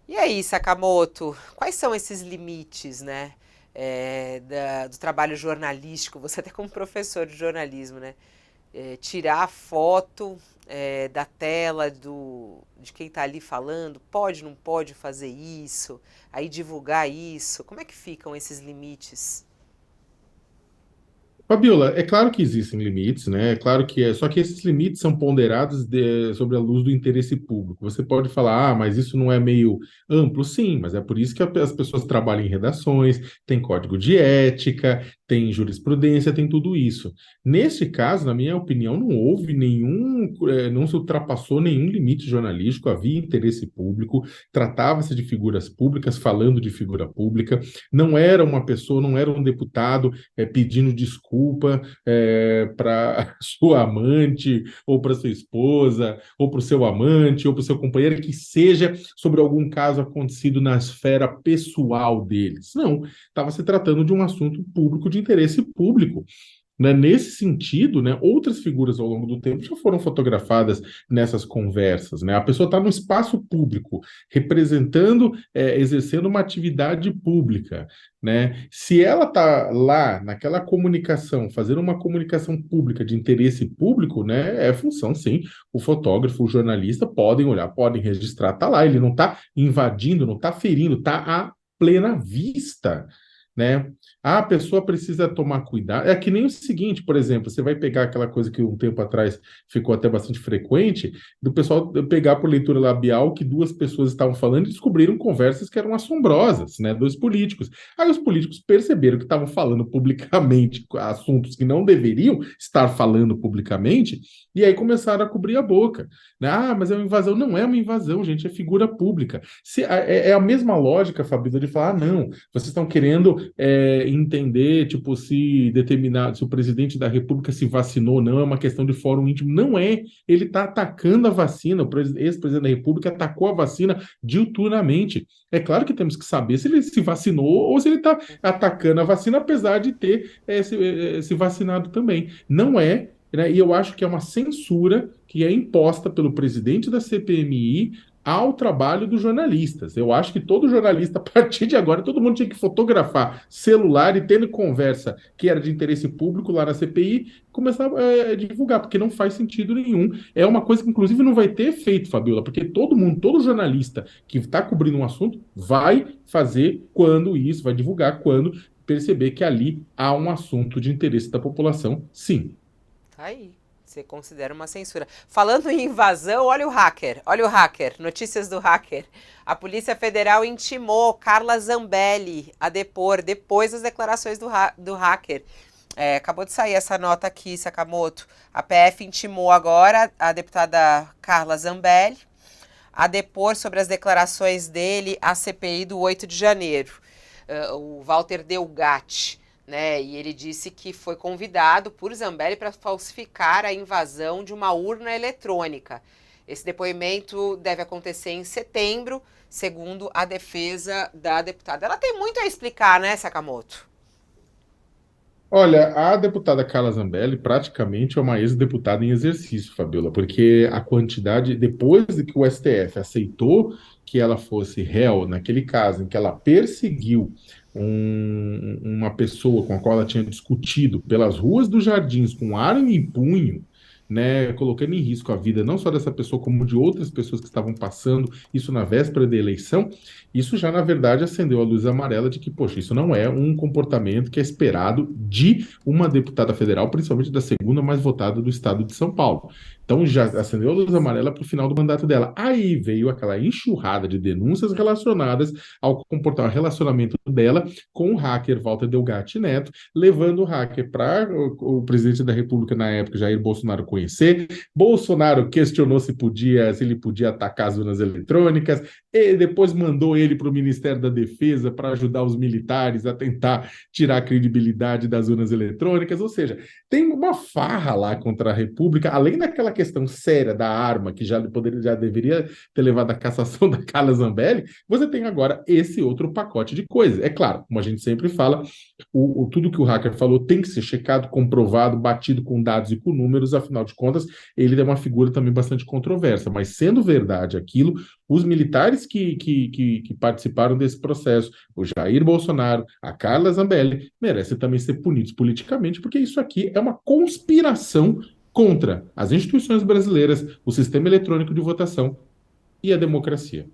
E aí, Sakamoto, quais são esses limites, né, do trabalho jornalístico? Você até como professor de jornalismo, né? Tirar a foto da tela de quem está ali falando, pode, não pode fazer isso, aí divulgar isso. Como é que ficam esses limites? Fabiola, é claro que existem limites, né? É claro que é, só que esses limites são ponderados sobre a luz do interesse público. Você pode falar, mas isso não é meio amplo? Sim, mas é por isso que as pessoas trabalham em redações, tem código de ética, tem jurisprudência, tem tudo isso. Neste caso, na minha opinião, não houve não se ultrapassou nenhum limite jornalístico, havia interesse público, tratava-se de figuras públicas, falando de figura pública, não era uma pessoa, não era um deputado pedindo desculpa para sua amante, ou para sua esposa, ou para o seu amante, ou para o seu companheiro, que seja sobre algum caso acontecido na esfera pessoal deles. Não, estava se tratando de um assunto público de interesse público. Né? Nesse sentido, né, outras figuras ao longo do tempo já foram fotografadas nessas conversas. Né? A pessoa está no espaço público, representando, exercendo uma atividade pública. Né? Se ela está lá naquela comunicação, fazendo uma comunicação pública de interesse público, né, é função, sim. O fotógrafo, o jornalista podem olhar, podem registrar, está lá, ele não está invadindo, não está ferindo, está à plena vista. Né? A pessoa precisa tomar cuidado. É que nem o seguinte, por exemplo, você vai pegar aquela coisa que um tempo atrás ficou até bastante frequente, do pessoal pegar por leitura labial que duas pessoas estavam falando e descobriram conversas que eram assombrosas, né? Dois políticos. Aí os políticos perceberam que estavam falando publicamente assuntos que não deveriam estar falando publicamente, e aí começaram a cobrir a boca. Né? Ah, mas é uma invasão. Não é uma invasão, gente, é figura pública. É a mesma lógica, Fabíola, de falar, ah, não, vocês estão querendo entender, tipo, se o presidente da República se vacinou, não é uma questão de fórum íntimo, não é. Ele está atacando a vacina, o ex-presidente da República atacou a vacina diuturnamente. É claro que temos que saber se ele se vacinou ou se ele está atacando a vacina, apesar de ter se vacinado também. Não é. Né? E eu acho que é uma censura que é imposta pelo presidente da CPMI ao trabalho dos jornalistas. Eu acho que todo jornalista, a partir de agora, todo mundo tinha que fotografar celular e tendo conversa que era de interesse público lá na CPI, começar a divulgar, porque não faz sentido nenhum. É uma coisa que, inclusive, não vai ter efeito, Fabiola, porque todo mundo, todo jornalista que está cobrindo um assunto vai fazer quando isso, vai divulgar quando perceber que ali há um assunto de interesse da população, sim. Tá aí. Você considera uma censura. Falando em invasão, olha o hacker, notícias do hacker. A Polícia Federal intimou Carla Zambelli a depor depois das declarações do hacker. Acabou de sair essa nota aqui, Sakamoto. A PF intimou agora a deputada Carla Zambelli a depor sobre as declarações dele à CPI do 8 de janeiro. O Walter Delgatti, né? E ele disse que foi convidado por Zambelli para falsificar a invasão de uma urna eletrônica. Esse depoimento deve acontecer em setembro, segundo a defesa da deputada. Ela tem muito a explicar, né, Sakamoto? Olha, a deputada Carla Zambelli praticamente é uma ex-deputada em exercício, Fabiola, porque a quantidade, depois de que o STF aceitou que ela fosse réu, naquele caso em que ela perseguiu uma pessoa com a qual ela tinha discutido pelas ruas dos Jardins com arma em punho, né, colocando em risco a vida não só dessa pessoa, como de outras pessoas que estavam passando isso na véspera da eleição, isso já, na verdade, acendeu a luz amarela de que, poxa, isso não é um comportamento que é esperado de uma deputada federal, principalmente da segunda mais votada do estado de São Paulo. Então já acendeu a luz amarela para o final do mandato dela. Aí veio aquela enxurrada de denúncias relacionadas ao comportamento, ao relacionamento dela com o hacker Walter Delgatti Neto, levando o hacker para o presidente da República na época, Jair Bolsonaro, conhecer. Bolsonaro questionou se ele podia atacar as urnas eletrônicas, e depois mandou ele para o Ministério da Defesa para ajudar os militares a tentar tirar a credibilidade das urnas eletrônicas. Ou seja, tem uma farra lá contra a República, além daquela questão séria da arma, que já deveria ter levado à cassação da Carla Zambelli, você tem agora esse outro pacote de coisas. É claro, como a gente sempre fala, tudo que o hacker falou tem que ser checado, comprovado, batido com dados e com números, afinal de contas, ele é uma figura também bastante controversa, mas sendo verdade aquilo, os militares que participaram desse processo, o Jair Bolsonaro, a Carla Zambelli, merecem também ser punidos politicamente, porque isso aqui é uma conspiração contra as instituições brasileiras, o sistema eletrônico de votação e a democracia.